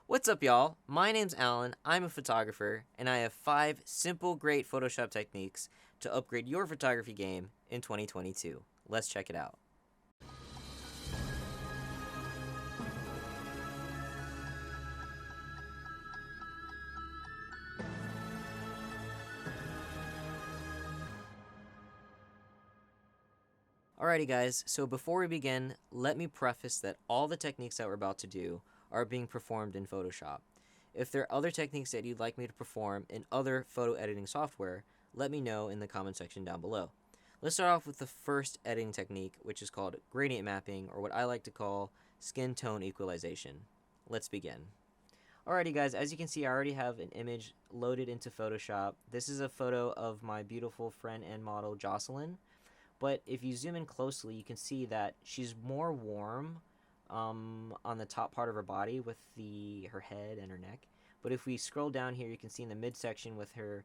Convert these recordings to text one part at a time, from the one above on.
What's up, y'all? My name's Alan, I'm a photographer, and I have 5 simple, great Photoshop techniques to upgrade your photography game in 2022. Let's check it out. Alrighty, guys, so before we begin, let me preface that all the techniques that we're about to do are being performed in Photoshop. If there are other techniques that you'd like me to perform in other photo editing software, let me know in the comment section down below. Let's start off with the first editing technique, which is called gradient mapping, or what I like to call skin tone equalization. Let's begin. Alrighty, guys, as you can see, I already have an image loaded into Photoshop. This is a photo of my beautiful friend and model, Jocelyn. But if you zoom in closely, you can see that she's more warm on the top part of her body with her head and her neck. But if we scroll down here, you can see in the midsection with her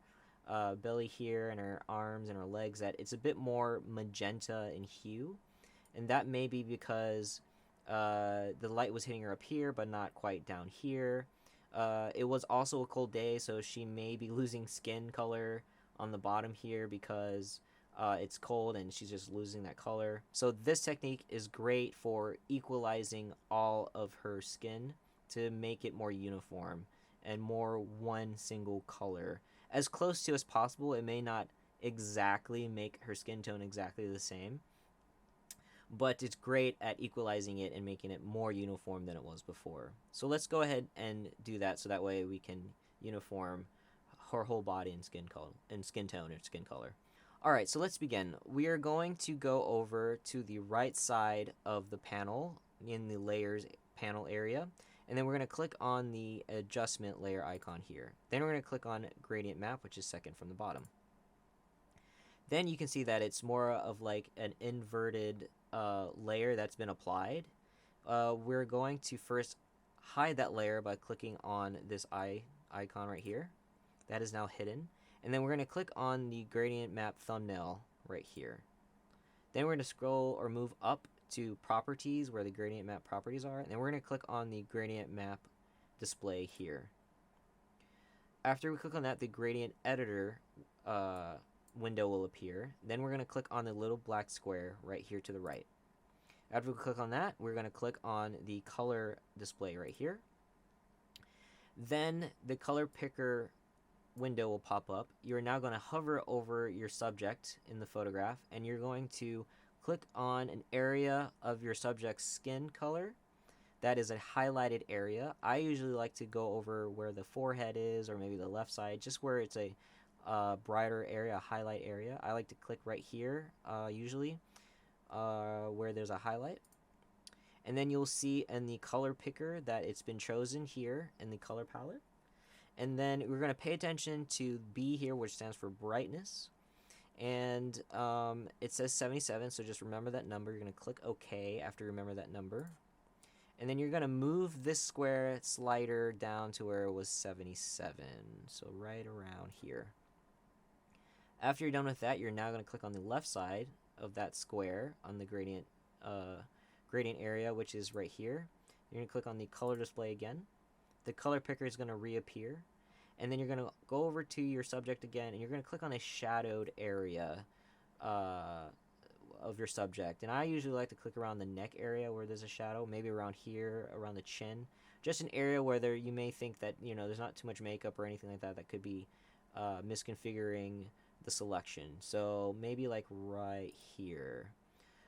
belly here and her arms and her legs that it's a bit more magenta in hue. And that may be because the light was hitting her up here, but not quite down here. It was also a cold day, so she may be losing skin color on the bottom here because it's cold and she's just losing that color. So this technique is great for equalizing all of her skin to make it more uniform and more one single color. As close to as possible. It may not exactly make her skin tone exactly the same, but it's great at equalizing it and making it more uniform than it was before. So let's go ahead and do that so that way we can uniform her whole body and skin color and skin tone or skin color. Alright, so let's begin. We are going to go over to the right side of the panel in the layers panel area, and then we're going to click on the adjustment layer icon here. Then we're going to click on gradient map, which is second from the bottom. Then you can see that it's more of like an inverted layer that's been applied. We're going to first hide that layer by clicking on this icon right here. That is now hidden. And then we're going to click on the gradient map thumbnail right here. Then we're going to scroll or move up to properties where the gradient map properties are. And then we're going to click on the gradient map display here. After we click on that, the gradient editor window will appear. Then we're going to click on the little black square right here to the right. After we click on that, we're going to click on the color display right here. Then the color picker window will pop up. You're now going to hover over your subject in the photograph, and you're going to click on an area of your subject's skin color that is a highlighted area. I usually like to go over where the forehead is, or maybe the left side, just where it's a brighter area, a highlight area. I like to click right here, usually, where there's a highlight. And then you'll see in the color picker that it's been chosen here in the color palette. And then we're going to pay attention to B here, which stands for brightness. And it says 77, so just remember that number. You're going to click OK after you remember that number. And then you're going to move this square slider down to where it was 77, so right around here. After you're done with that, you're now going to click on the left side of that square on the gradient area, which is right here. You're going to click on the color display again. The color picker is going to reappear, and then you're going to go over to your subject again, and you're going to click on a shadowed area of your subject. And I usually like to click around the neck area where there's a shadow, maybe around here, around the chin, just an area where you may think that there's not too much makeup or anything like that that could be misconfiguring the selection. So maybe like right here.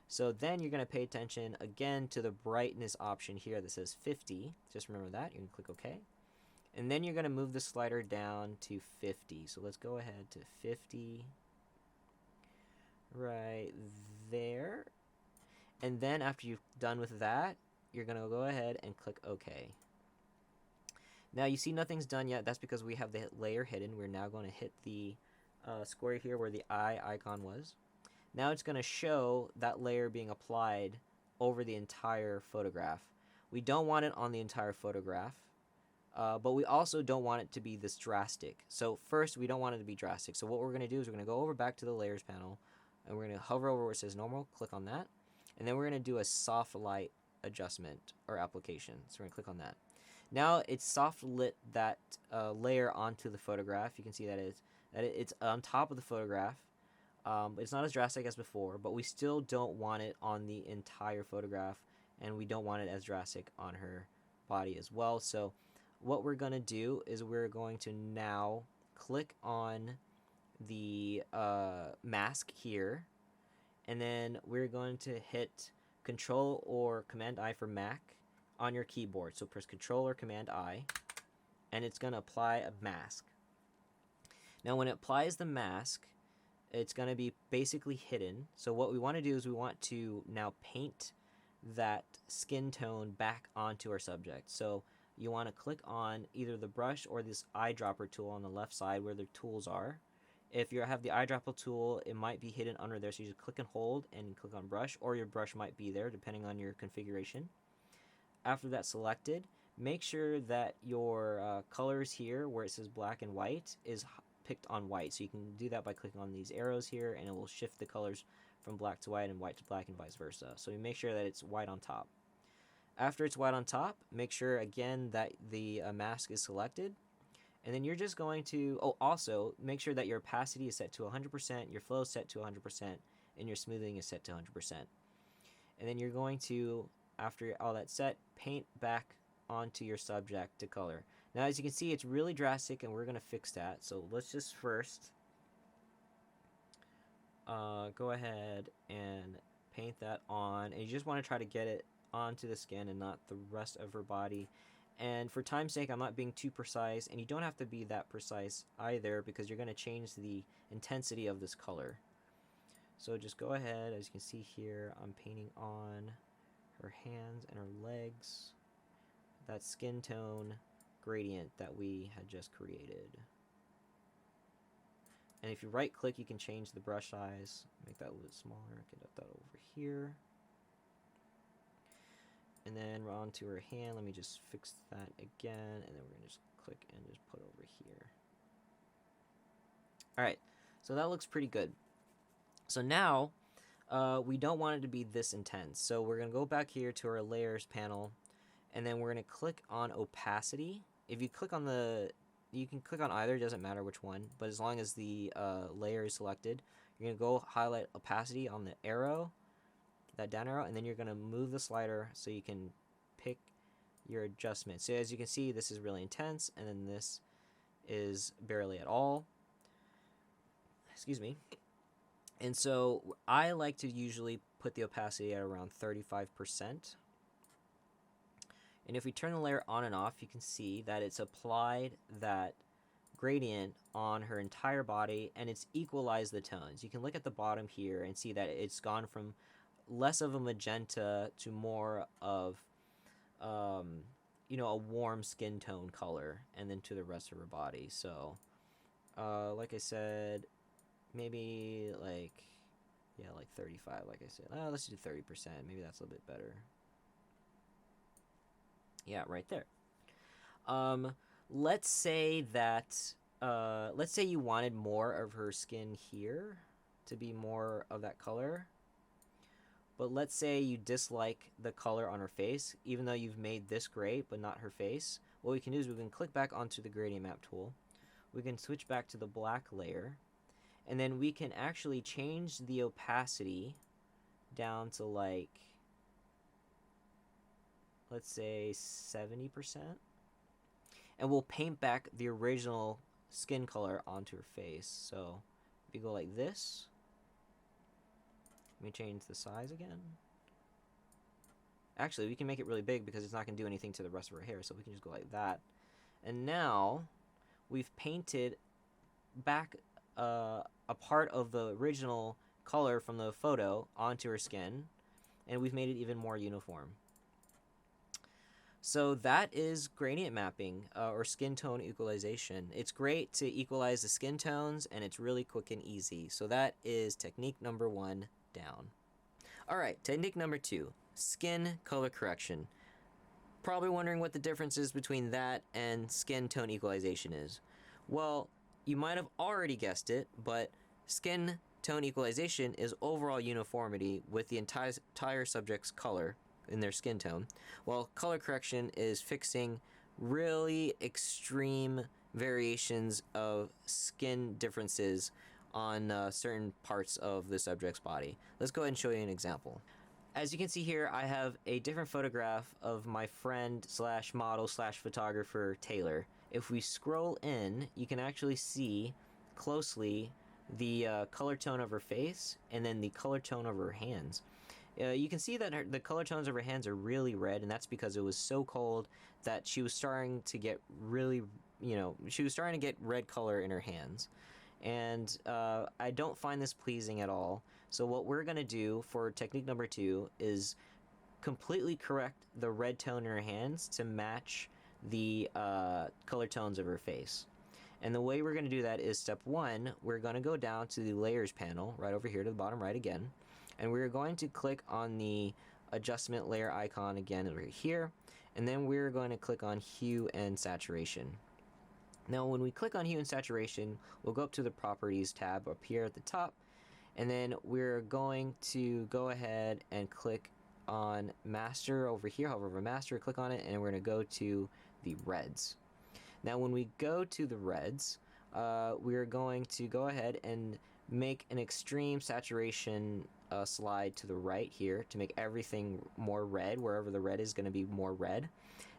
So then you're going to pay attention again to the brightness option here that says 50. Just remember that. You're going to click OK. And then you're going to move the slider down to 50. So let's go ahead to 50 right there. And then after you've done with that, you're going to go ahead and click OK. Now you see nothing's done yet. That's because we have the layer hidden. We're now going to hit the square here where the eye icon was. Now it's going to show that layer being applied over the entire photograph. We don't want it on the entire photograph, but we also don't want it to be this drastic. So first, we don't want it to be drastic. So what we're going to do is we're going to go over back to the layers panel, and we're going to hover over where it says normal, click on that, and then we're going to do a soft light adjustment or application. So we're going to click on that. Now it's soft lit that layer onto the photograph. You can see that it's on top of the photograph. It's not as drastic as before, but we still don't want it on the entire photograph, and we don't want it as drastic on her body as well. So what we're going to do is we're going to now click on the mask here, and then we're going to hit Control or Command I for Mac on your keyboard. So press Control or Command I, and it's going to apply a mask. Now when it applies the mask, it's going to be basically hidden. So what we want to do is we want to now paint that skin tone back onto our subject. So you want to click on either the brush or this eyedropper tool on the left side where the tools are. If you have the eyedropper tool, it might be hidden under there, so you just click and hold and click on brush, or your brush might be there depending on your configuration. After that's selected, make sure that your colors here where it says black and white is picked on white. So you can do that by clicking on these arrows here, and it will shift the colors from black to white and white to black and vice versa. So you make sure that it's white on top. After it's white on top, make sure again that the mask is selected, and then you're just going to, also make sure that your opacity is set to 100%, your flow is set to 100%, and your smoothing is set to 100%. And then you're going to, after all that's set, paint back onto your subject to color. Now as you can see, it's really drastic, and we're going to fix that. So let's just first go ahead and paint that on, and you just want to try to get it onto the skin and not the rest of her body. And for time's sake, I'm not being too precise, and you don't have to be that precise either, because you're going to change the intensity of this color. So just go ahead, as you can see here, I'm painting on her hands and her legs, that skin tone gradient that we had just created. And if you right click, you can change the brush size, make that a little bit smaller, get that over here. And then we're on to her hand. Let me just fix that again, and then we're gonna just click and just put over here. Alright, so that looks pretty good. So now we don't want it to be this intense, so we're gonna go back here to our layers panel, and then we're gonna click on opacity. If you click on you can click on either, it doesn't matter which one, but as long as the layer is selected, you're gonna go highlight opacity on the arrow, that down arrow, and then you're going to move the slider so you can pick your adjustment. So as you can see, this is really intense, and then this is barely at all. Excuse me. And so I like to usually put the opacity at around 35%. And if we turn the layer on and off, you can see that it's applied that gradient on her entire body, and it's equalized the tones. You can look at the bottom here and see that it's gone from less of a magenta to more of a warm skin tone color, and then to the rest of her body. So like I said, maybe like 35, like I said. Let's do 30%, maybe that's a little bit better. Yeah, right there. Let's say you wanted more of her skin here to be more of that color. But let's say you dislike the color on her face, even though you've made this gray, but not her face. What we can do is we can click back onto the gradient map tool. We can switch back to the black layer, and then we can actually change the opacity down to like, let's say 70%. And we'll paint back the original skin color onto her face. So if you go like this, let me change the size again. Actually, we can make it really big because it's not going to do anything to the rest of her hair, so we can just go like that. And now we've painted back a part of the original color from the photo onto her skin, and we've made it even more uniform. So that is gradient mapping, or skin tone equalization. It's great to equalize the skin tones, and it's really quick and easy. So that is technique number 1 down. Alright, technique number 2, skin color correction. Probably wondering what the difference is between that and skin tone equalization is. Well, you might have already guessed it, but skin tone equalization is overall uniformity with the entire subject's color in their skin tone, while color correction is fixing really extreme variations of skin differences on certain parts of the subject's body. Let's go ahead and show you an example. As you can see here, I have a different photograph of my friend slash model slash photographer Taylor. If we scroll in, you can actually see closely the color tone of her face and then the color tone of her hands. You can see that the color tones of her hands are really red, and that's because it was so cold that she was starting to get really, she was starting to get red color in her hands. And I don't find this pleasing at all. So what we're going to do for technique number 2 is completely correct the red tone in her hands to match the color tones of her face. And the way we're going to do that is step 1, we're going to go down to the layers panel, right over here to the bottom right again. And we're going to click on the adjustment layer icon again over here. And then we're going to click on hue and saturation. Now when we click on hue and saturation, we'll go up to the properties tab up here at the top, and then we're going to go ahead and click on master over here, hover over master, click on it, and we're going to go to the reds. Now when we go to the reds, we're going to go ahead and make an extreme saturation slide to the right here to make everything more red. Wherever the red is going to be more red.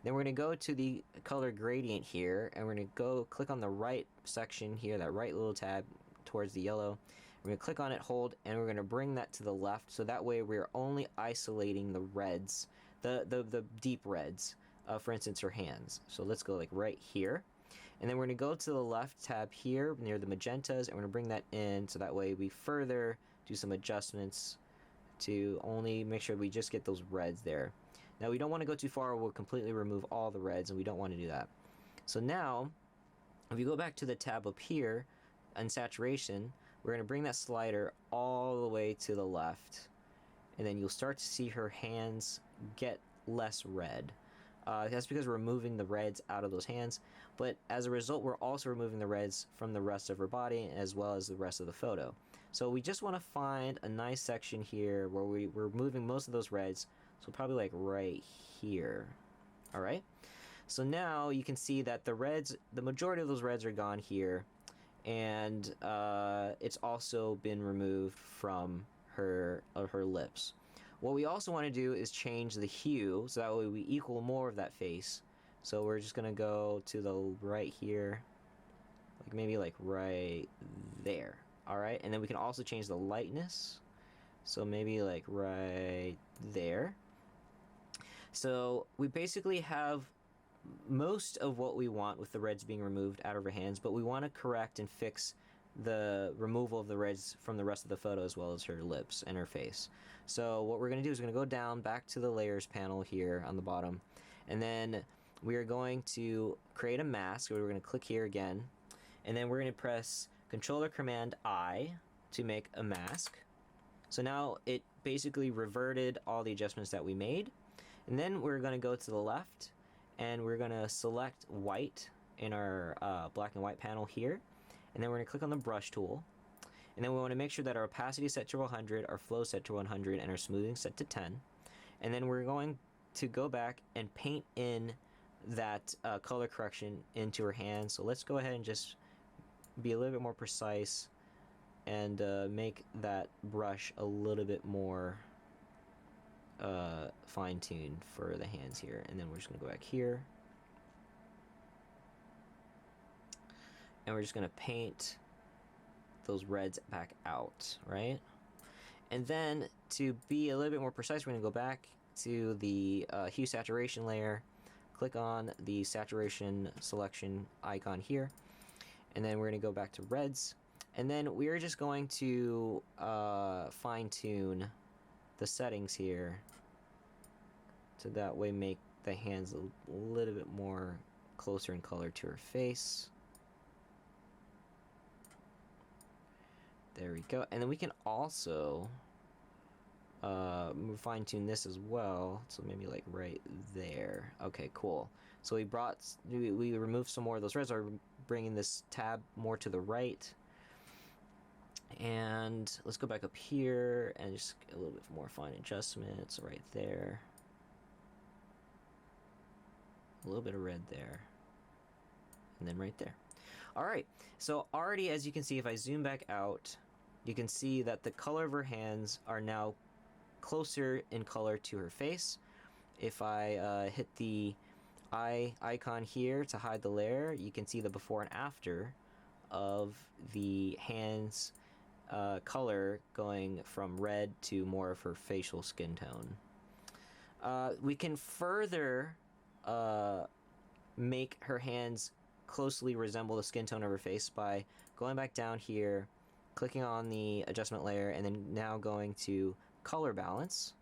Then we're going to go to the color gradient here, and we're going to go click on the right section here, that right little tab towards the yellow. We're going to click on it, hold, and we're going to bring that to the left, so that way we're only isolating the reds, the deep reds, for instance her hands. So let's go like right here, and then we're going to go to the left tab here near the magentas, and we're going to bring that in so that way we further do some adjustments to only make sure we just get those reds there. Now we don't want to go too far, we'll completely remove all the reds, and we don't want to do that. So now, if you go back to the tab up here, on saturation, we're going to bring that slider all the way to the left, and then you'll start to see her hands get less red. That's because we're removing the reds out of those hands, but as a result, we're also removing the reds from the rest of her body, as well as the rest of the photo. So we just want to find a nice section here where we're removing most of those reds, so probably like right here. Alright, so now you can see that the reds, the majority of those reds are gone here, and it's also been removed from her lips. What we also want to do is change the hue, so that way we equal more of that face. So we're just going to go to the right here, like maybe like right there. Alright, and then we can also change the lightness, so maybe like right there. So we basically have most of what we want with the reds being removed out of her hands, but we want to correct and fix the removal of the reds from the rest of the photo, as well as her lips and her face. So what we're going to do is we're going to go down back to the layers panel here on the bottom, and then we are going to create a mask. We're going to click here again, and then we're going to press Control or Command I to make a mask. So now it basically reverted all the adjustments that we made. And then we're going to go to the left, and we're going to select white in our black and white panel here. And then we're going to click on the brush tool. And then we want to make sure that our opacity is set to 100, our flow is set to 100, and our smoothing set to 10. And then we're going to go back and paint in that color correction into her hands. So let's go ahead and just be a little bit more precise and make that brush a little bit more fine-tuned for the hands here. And then we're just going to go back here, and we're just going to paint those reds back out, right? And then to be a little bit more precise, we're going to go back to the hue saturation layer, click on the saturation selection icon here, and then we're going to go back to reds, and then we're just going to fine-tune the settings here to that way make the hands a little bit more closer in color to her face. There we go. And then we can also fine-tune this as well, so maybe like right there. Okay, cool. So we removed some more of those reds. Are bringing this tab more to the right. And let's go back up here and just get a little bit more fine adjustments right there. a little bit of red there, and then right there. All right, so already, as you can see, if I zoom back out, you can see that the color of her hands are now closer in color to her face. If I hit the eye icon here to hide the layer, you can see the before and after of the hands color going from red to more of her facial skin tone. We can further make her hands closely resemble the skin tone of her face by going back down here, clicking on the adjustment layer, and then now going to color balance.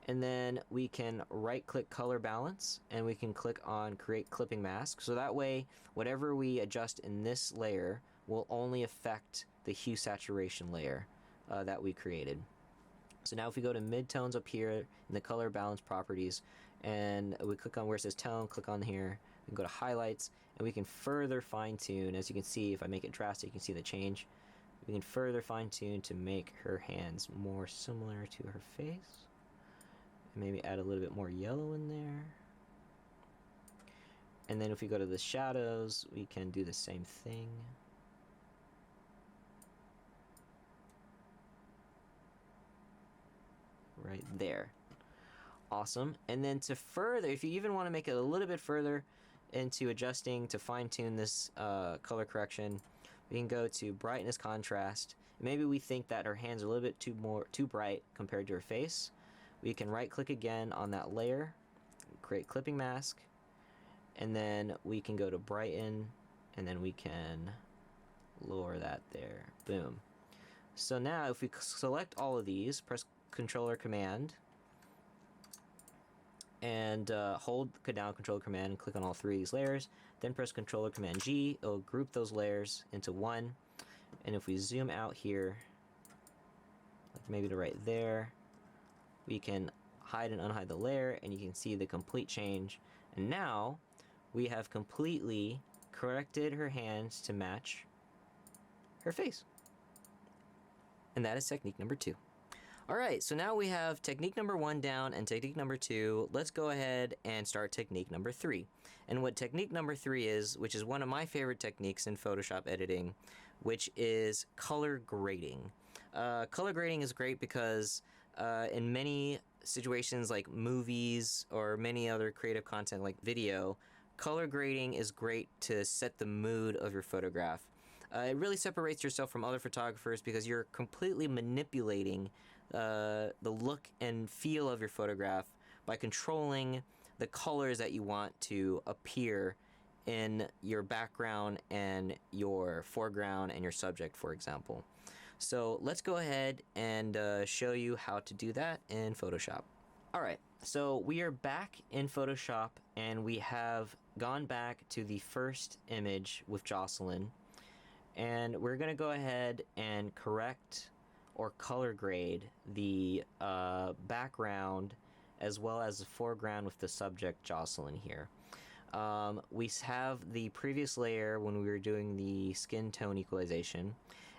And then we can right click color balance, and we can click on create clipping mask. So that way, whatever we adjust in this layer will only affect the hue saturation layer that we created. So now if we go to midtones up here in the color balance properties, and we click on where it says tone, click on here, we can go to highlights, and we can further fine tune. As you can see, if I make it drastic, you can see the change. We can further fine tune to make her hands more similar to her face. And maybe add a little bit more yellow in there. And then if we go to the shadows, we can do the same thing. Right there. Awesome. And then to further, if you even want to make it a little bit further into adjusting to fine tune this color correction, we can go to brightness contrast. Maybe we think that her hands are a little bit too bright compared to her face. We can right click again on that layer, create clipping mask, and then we can go to brighten, and then we can lower that there. Boom. So now if we select all of these, press Controller Command, and hold down Controller Command and click on all three of these layers, then press Controller Command G, it'll group those layers into one. And if we zoom out here, like maybe to right there, we can hide and unhide the layer, and you can see the complete change. And now we have completely corrected her hands to match her face. And that is technique number 2. Alright, so now we have technique number 1 down and technique number 2. Let's go ahead and start technique number 3. And what technique number 3 is, which is one of my favorite techniques in Photoshop editing, which is color grading. Color grading is great because in many situations like movies or many other creative content like video, color grading is great to set the mood of your photograph. It really separates yourself from other photographers because you're completely manipulating the look and feel of your photograph by controlling the colors that you want to appear in your background and your foreground and your subject, for example. So let's go ahead and show you how to do that in Photoshop. Alright, so we are back in Photoshop, and we have gone back to the first image with Jocelyn, and we're going to go ahead and correct or color grade the background as well as the foreground with the subject Jocelyn here. We have the previous layer when we were doing the skin tone equalization,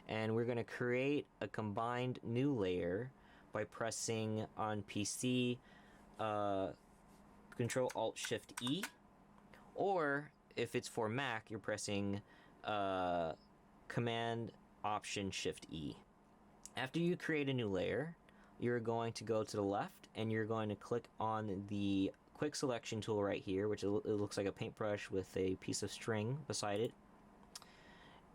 and we're going to create a combined new layer by pressing on PC Control Alt Shift E, or if it's for Mac, you're pressing Command Option Shift E. After you create a new layer, you're going to go to the left and you're going to click on the quick selection tool right here, which it looks like a paintbrush with a piece of string beside it.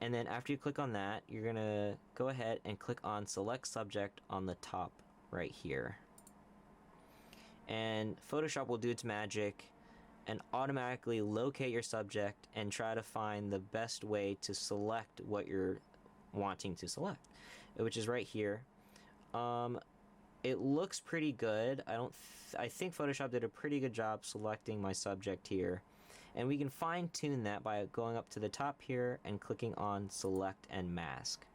And then after you click on that, you're going to go ahead and click on Select Subject on the top right here. And Photoshop will do its magic and automatically locate your subject and try to find the best way to select what you're wanting to select, which is right here. It looks pretty good. I think Photoshop did a pretty good job selecting my subject here. And we can fine tune that by going up to the top here and clicking on Select and Mask.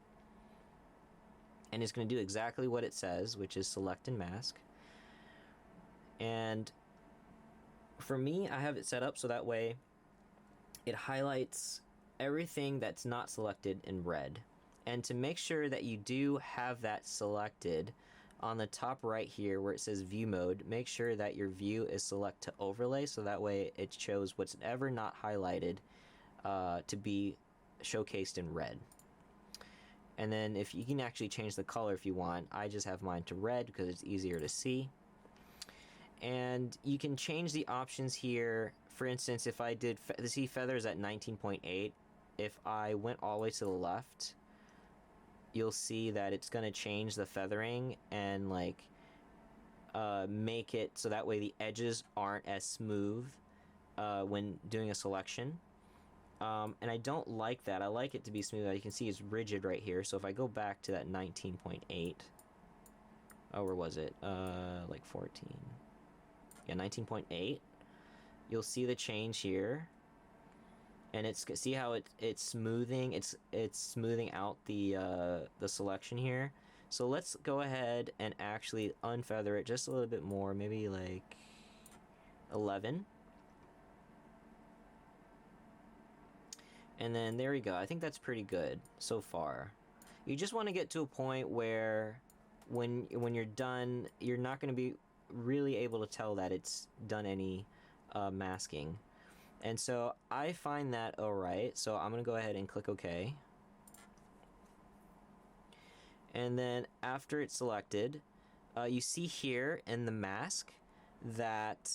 And it's going to do exactly what it says, which is Select and Mask. And for me, I have it set up so that way it highlights everything that's not selected in red. And to make sure that you do have that selected, on the top right here where it says view mode, make sure that your view is select to overlay, so that way it shows what's ever not highlighted to be showcased in red. And then if you can actually change the color if you want, I just have mine to red because it's easier to see. And you can change the options here. For instance, if I did see feathers at 19.8, if I went all the way to the left, you'll see that it's going to change the feathering and like make it so that way the edges aren't as smooth when doing a selection. And I don't like that. I like it to be smooth. As you can see, it's rigid right here. So if I go back to that 19.8, oh, where was it? Like 14. Yeah, 19.8. You'll see the change here, and it's, see how it's smoothing. It's smoothing out the selection here. So let's go ahead and actually unfeather it just a little bit more, maybe like 11. And then there we go. I think that's pretty good so far. You just want to get to a point where when you're done, you're not going to be really able to tell that it's done any masking. And so I find that alright. So I'm going to go ahead and click OK. And then after it's selected, you see here in the mask that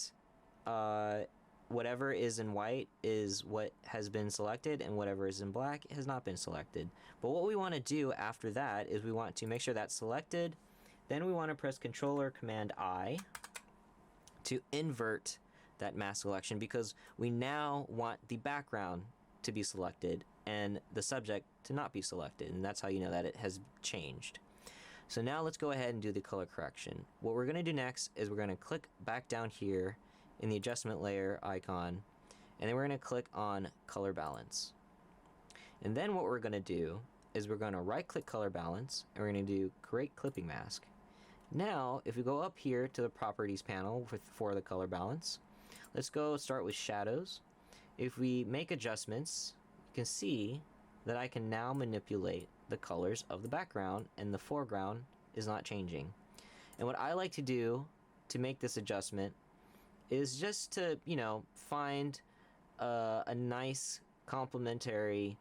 whatever is in white is what has been selected, and whatever is in black has not been selected. But what we want to do after that is we want to make sure that's selected. Then we want to press Control or Command I to invert that mask selection, because we now want the background to be selected and the subject to not be selected, and that's how you know that it has changed. So now let's go ahead and do the color correction. What we're going to do next is we're going to click back down here in the adjustment layer icon, and then we're going to click on color balance. And then what we're going to do is we're going to right click color balance, and we're going to do create clipping mask. Now if we go up here to the properties panel for the color balance, let's go start with shadows. If we make adjustments, you can see that I can now manipulate the colors of the background, and the foreground is not changing. And what I like to do to make this adjustment is just to, you know, find a nice complementary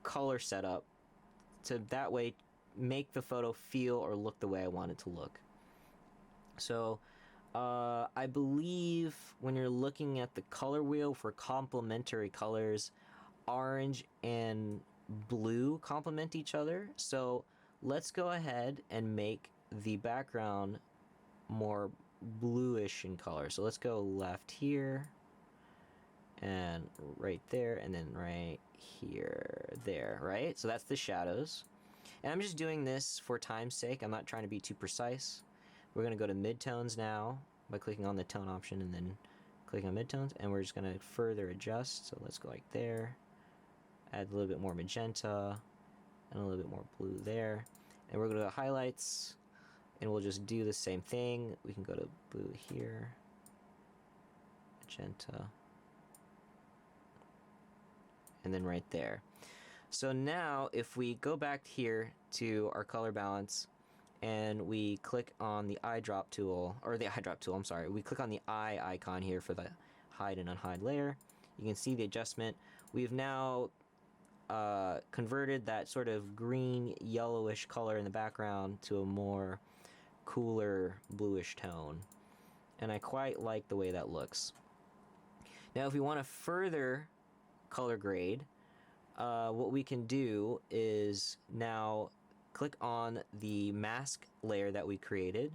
color setup to that way make the photo feel or look the way I want it to look. So I believe when you're looking at the color wheel for complementary colors, orange and blue complement each other. So let's go ahead and make the background more bluish in color. So let's go left here and right there, and then right here, there, right? So that's the shadows. And I'm just doing this for time's sake. I'm not trying to be too precise. We're going to go to midtones now by clicking on the tone option and then clicking on midtones, and we're just going to further adjust. So let's go like there, add a little bit more magenta and a little bit more blue there, and we're going to go to highlights, and we'll just do the same thing. We can go to blue here, magenta, and then right there. So now if we go back here to our color balance and we click on the eyedrop tool, or the eyedrop tool, I'm sorry, we click on the eye icon here for the hide and unhide layer, you can see the adjustment. We've now converted that sort of green yellowish color in the background to a more cooler bluish tone, and I quite like the way that looks. Now if we want to further color grade, what we can do is now click on the mask layer that we created.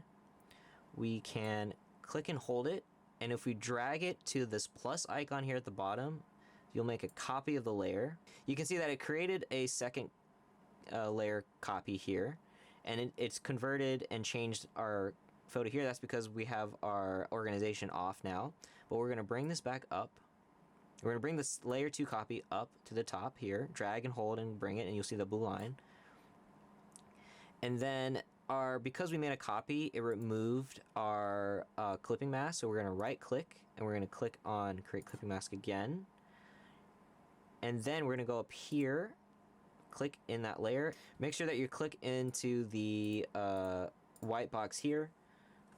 We can click and hold it, and if we drag it to this plus icon here at the bottom, you'll make a copy of the layer. You can see that it created a second layer copy here, and it's converted and changed our photo here. That's because we have our organization off now, but we're going to bring this back up. We're going to bring this layer 2 copy up to the top here, drag and hold and bring it, and you'll see the blue line. And then because we made a copy, it removed our clipping mask, so we're going to right click and we're going to click on create clipping mask again. And then we're going to go up here, click in that layer. Make sure that you click into the white box here,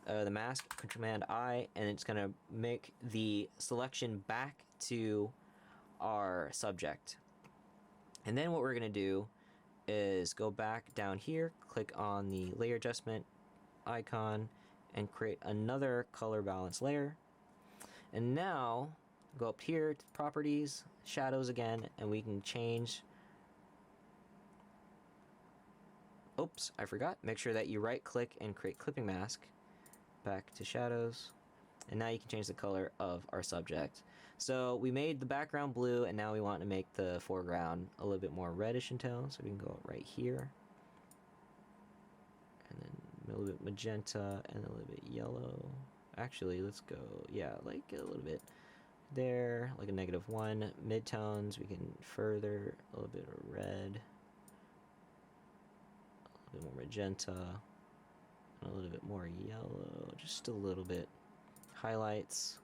the mask, Command I, and it's gonna make the selection back to our subject. And then what we're gonna do is go back down here, click on the layer adjustment icon, and create another color balance layer. And now go up here to properties, shadows again, and we can change. Oops, I forgot. Make sure that you right click and create clipping mask. Back to shadows. And now you can change the color of our subject. So we made the background blue, and now we want to make the foreground a little bit more reddish in tone. So we can go right here. And then a little bit magenta and a little bit yellow. Actually, let's go, yeah, like a little bit there, like a -1. Midtones, we can further a little bit of red, a little bit more magenta, and a little bit more yellow, just a little bit. Highlights,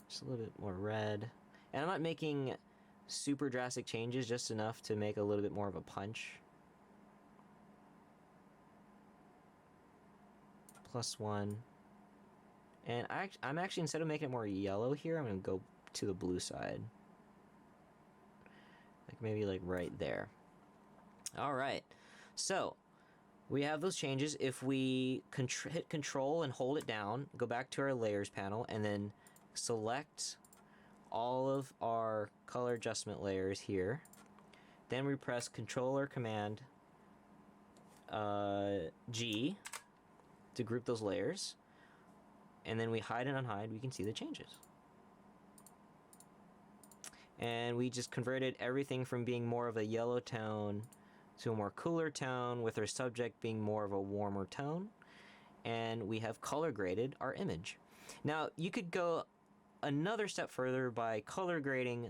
just a little bit more red. And I'm not making super drastic changes, just enough to make a little bit more of a punch. +1. And I'm actually, instead of making it more yellow here, I'm going to go to the blue side. Like maybe like right there. Alright, so we have those changes. If we hit Control and hold it down, go back to our Layers panel, and then select all of our color adjustment layers here. Then we press Control or Command G to group those layers. And then we hide and unhide, we can see the changes. And we just converted everything from being more of a yellow tone to a more cooler tone, with our subject being more of a warmer tone. And we have color graded our image. Now, you could go another step further by color grading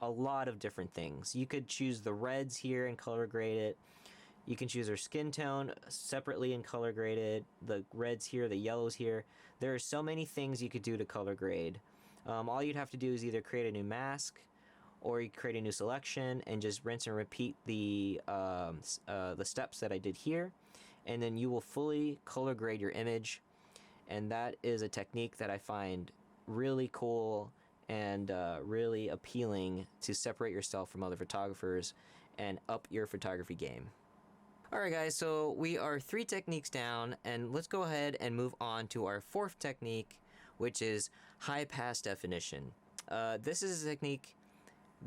a lot of different things. You could choose the reds here and color grade it. You can choose our skin tone separately and color grade it. The reds here, the yellows here. There are so many things you could do to color grade. All you'd have to do is either create a new mask, or you create a new selection and just rinse and repeat the steps that I did here, and then you will fully color grade your image. And that is a technique that I find really cool and really appealing to separate yourself from other photographers and up your photography game. Alright guys, so we are 3 techniques down, and let's go ahead and move on to our 4th technique, which is high pass definition. This is a technique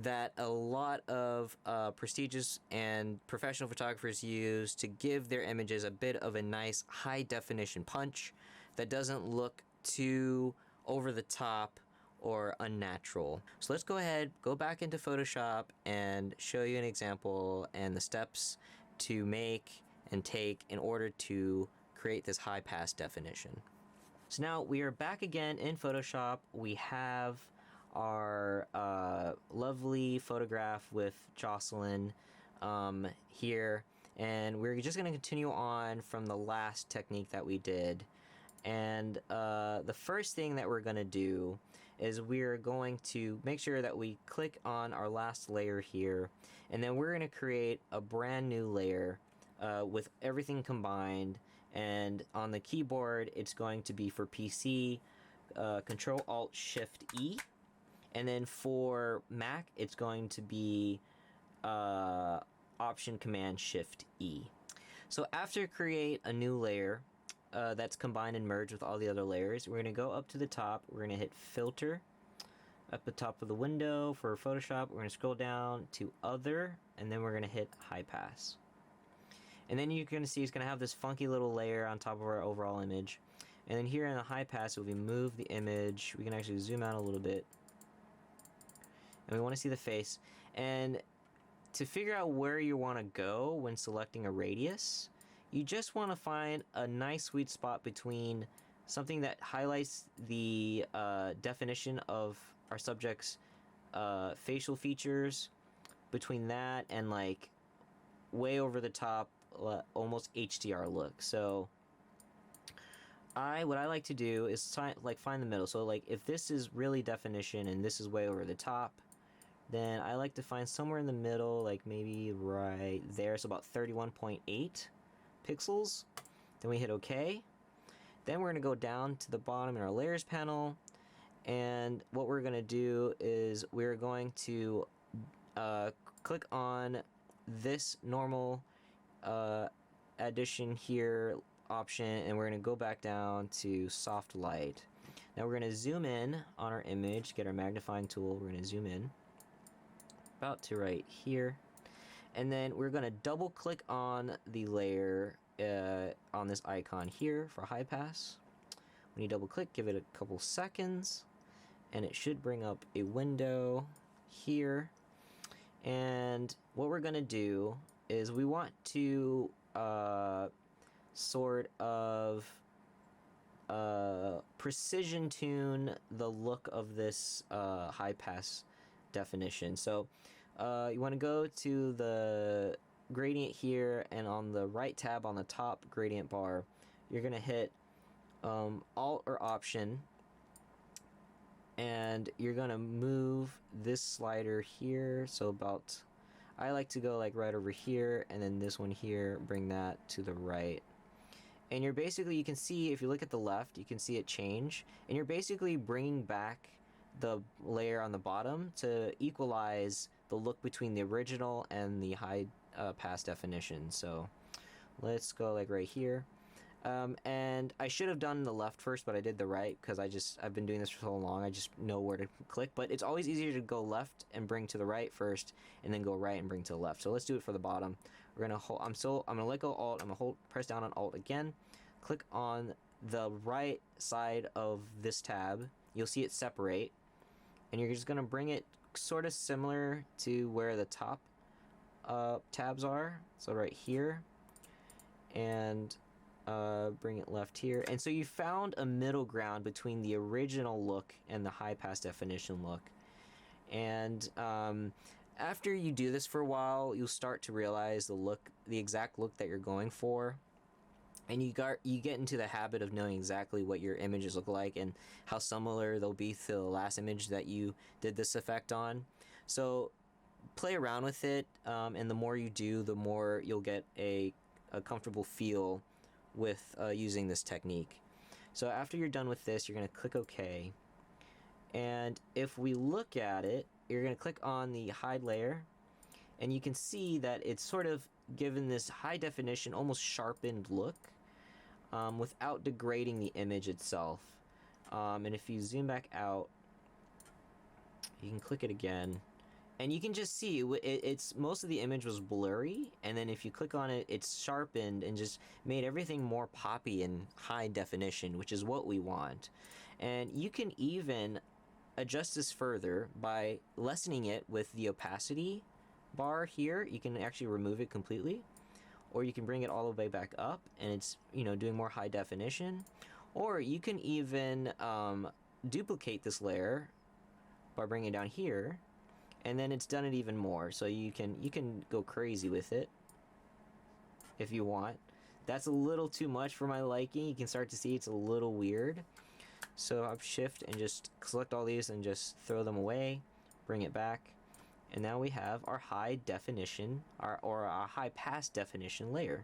that a lot of prestigious and professional photographers use to give their images a bit of a nice high definition punch that doesn't look too over the top or unnatural. So let's go ahead, go back into Photoshop and show you an example and the steps to make and take in order to create this high pass definition. So now we are back again in Photoshop. We have our lovely photograph with Jocelyn here, and we're just going to continue on from the last technique that we did. And the first thing that we're going to do is we're going to make sure that we click on our last layer here, and then we're going to create a brand new layer with everything combined. And on the keyboard, it's going to be for PC, Control-Alt-Shift-E. And then for Mac, it's going to be Option-Command-Shift-E. So after create a new layer that's combined and merged with all the other layers, we're going to go up to the top. We're going to hit Filter up the top of the window for Photoshop. We're going to scroll down to Other, and then we're going to hit High Pass. And then you're going to see it's going to have this funky little layer on top of our overall image. And then here in the High Pass, if we move the image, we can actually zoom out a little bit. And we want to see the face. And to figure out where you want to go when selecting a radius, you just want to find a nice sweet spot between something that highlights the definition of our subject's facial features, between that and like way over the top, almost HDR look. So what I like to do is find the middle. So like if this is really definition and this is way over the top, Then I like to find somewhere in the middle, like maybe right there, so about 31.8 pixels. Then we hit OK. Then we're going to go down to the bottom in our layers panel, and what we're going to do is we're going to click on this normal addition here option, and we're going to go back down to soft light. Now we're going to zoom in on our image, get our magnifying tool, we're going to zoom in about to right here, and then we're going to double click on the layer on this icon here for high pass. When you double click, give it a couple seconds, and it should bring up a window here. And what we're going to do is we want to sort of precision tune the look of this high pass definition. So you want to go to the gradient here, and on the right tab on the top gradient bar, you're going to hit Alt or Option, and you're going to move this slider here. So about, I like to go like right over here, and then this one here, bring that to the right. And you're basically, you can see, if you look at the left, you can see it change, and you're basically bringing back the layer on the bottom to equalize the look between the original and the high pass definition. So let's go like right here. And I should have done the left first, but I did the right because I've been doing this for so long, I just know where to click. But it's always easier to go left and bring to the right first, and then go right and bring to the left. So let's do it for the bottom. We're gonna hold. I'm gonna let go Alt. I'm gonna press down on Alt again. Click on the right side of this tab. You'll see it separate, and you're just gonna bring it sort of similar to where the top tabs are. So right here, and bring it left here. And so you found a middle ground between the original look and the high pass definition look. And after you do this for a while, you'll start to realize the exact look that you're going for, and you get into the habit of knowing exactly what your images look like and how similar they'll be to the last image that you did this effect on. So play around with it, and the more you do, the more you'll get a comfortable feel with using this technique. So after you're done with this, you're going to click OK, and if we look at it, you're going to click on the hide layer, and you can see that it's sort of given this high definition, almost sharpened look, without degrading the image itself. And if you zoom back out, you can click it again, and you can just see it's most of the image was blurry, and then if you click on it, it's sharpened and just made everything more poppy and high definition, which is what we want. And you can even adjust this further by lessening it with the opacity bar here. You can actually remove it completely, or you can bring it all the way back up, and it's, you know, doing more high definition. Or you can even duplicate this layer by bringing it down here, and then it's done it even more. So you can go crazy with it if you want. That's a little too much for my liking. You can start to see it's a little weird. So I'll shift and just select all these and just throw them away, bring it back, and now we have our high definition, or our high pass definition layer.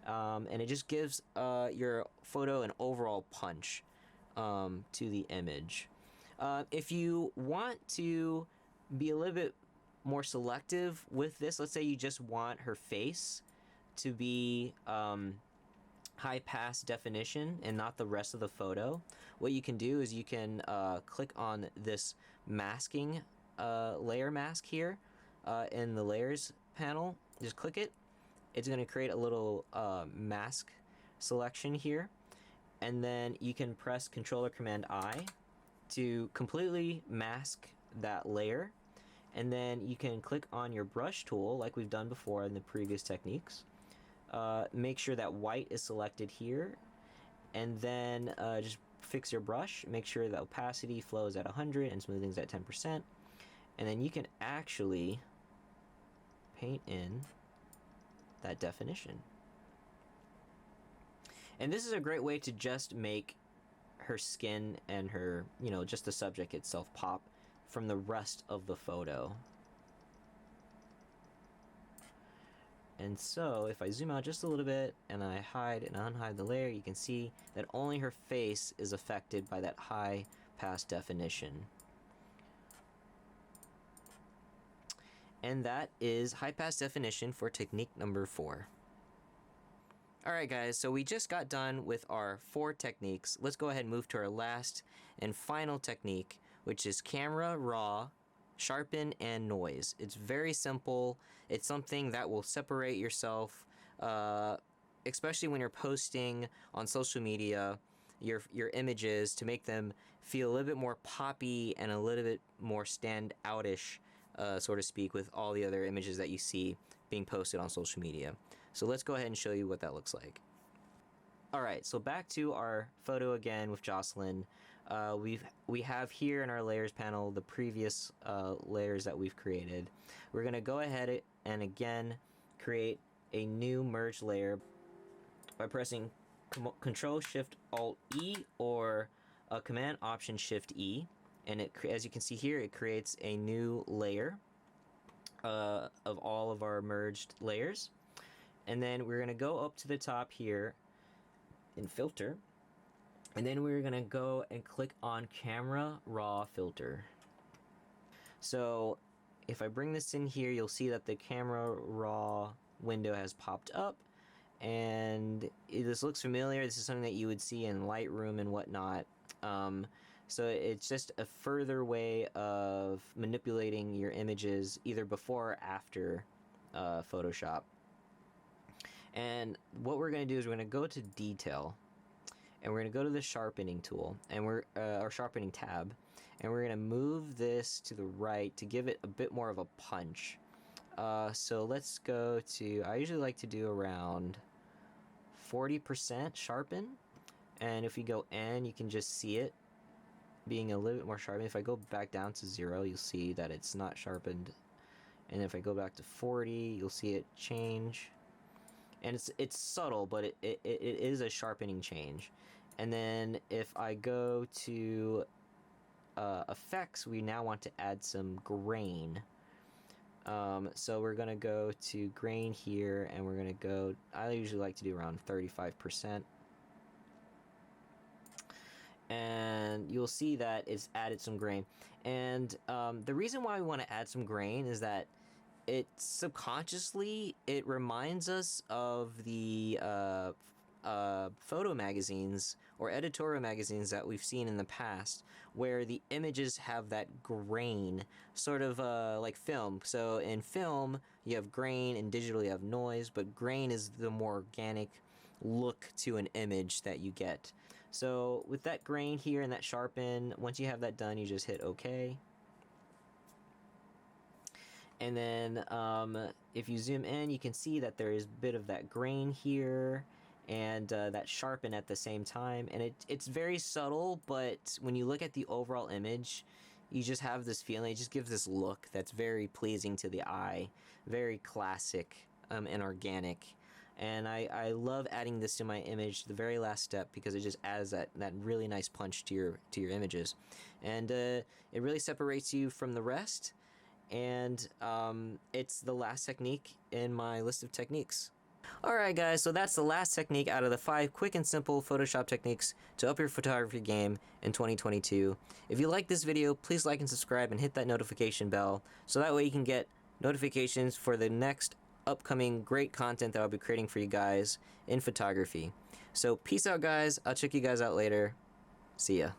And it just gives your photo an overall punch to the image. If you want to be a little bit more selective with this, let's say you just want her face to be high pass definition and not the rest of the photo, what you can do is you can click on this masking layer mask here in the layers panel. Just click it. It's going to create a little mask selection here, and then you can press Control or Command I to completely mask that layer, and then you can click on your brush tool like we've done before in the previous techniques. Make sure that white is selected here, and then just fix your brush. Make sure the opacity flows at 100 and smoothing's at 10%, and then you can actually paint in that definition. And this is a great way to just make her skin and her, you know, just the subject itself pop from the rest of the photo. And so if I zoom out just a little bit and I hide and unhide the layer, you can see that only her face is affected by that high pass definition. And that is high pass definition for technique number 4. Alright guys, so we just got done with our 4 techniques. Let's go ahead and move to our last and final technique, which is camera, raw, sharpen, and noise. It's very simple. It's something that will separate yourself, especially when you're posting on social media your images, to make them feel a little bit more poppy and a little bit more stand-outish, so to speak, with all the other images that you see being posted on social media. So let's go ahead and show you what that looks like. Alright, so back to our photo again with Jocelyn. We have here in our layers panel the previous layers that we've created. We're going to go ahead and again create a new merge layer by pressing Control Shift Alt E or Command Option Shift E, and it, as you can see here, it creates a new layer of all of our merged layers. And then we're going to go up to the top here in Filter, and then we're going to go and click on Camera Raw Filter. So if I bring this in here, you'll see that the Camera Raw window has popped up, and this looks familiar. This is something that you would see in Lightroom and whatnot. So it's just a further way of manipulating your images either before or after Photoshop. And what we're going to do is we're going to go to Detail, and we're going to go to the Sharpening tool, and or Sharpening tab, and we're going to move this to the right to give it a bit more of a punch. So let's go to, I usually like to do around 40% sharpen, and if you go N, you can just see it being a little bit more sharpened. If I go back down to 0, you'll see that it's not sharpened, and if I go back to 40, you'll see it change. And it's subtle, but it is a sharpening change. And then if I go to effects, we now want to add some grain. So we're going to go to grain here, and we're going to go, I usually like to do around 35%. And you'll see that it's added some grain. And the reason why we want to add some grain is that it subconsciously, it reminds us of the photo magazines or editorial magazines that we've seen in the past, where the images have that grain, sort of like film. So in film, you have grain, and digital you have noise, but grain is the more organic look to an image that you get. So with that grain here and that sharpen, once you have that done, you just hit OK. And then if you zoom in, you can see that there is a bit of that grain here and that sharpen at the same time. And it's very subtle, but when you look at the overall image, you just have this feeling. It just gives this look that's very pleasing to the eye, very classic and organic. And I love adding this to my image, the very last step, because it just adds that really nice punch to your images. And it really separates you from the rest. And it's the last technique in my list of techniques. Alright guys, so that's the last technique out of the 5 quick and simple Photoshop techniques to up your photography game in 2022. If you like this video, please like and subscribe and hit that notification bell, so that way you can get notifications for the next upcoming great content that I'll be creating for you guys in photography. So peace out guys, I'll check you guys out later. See ya.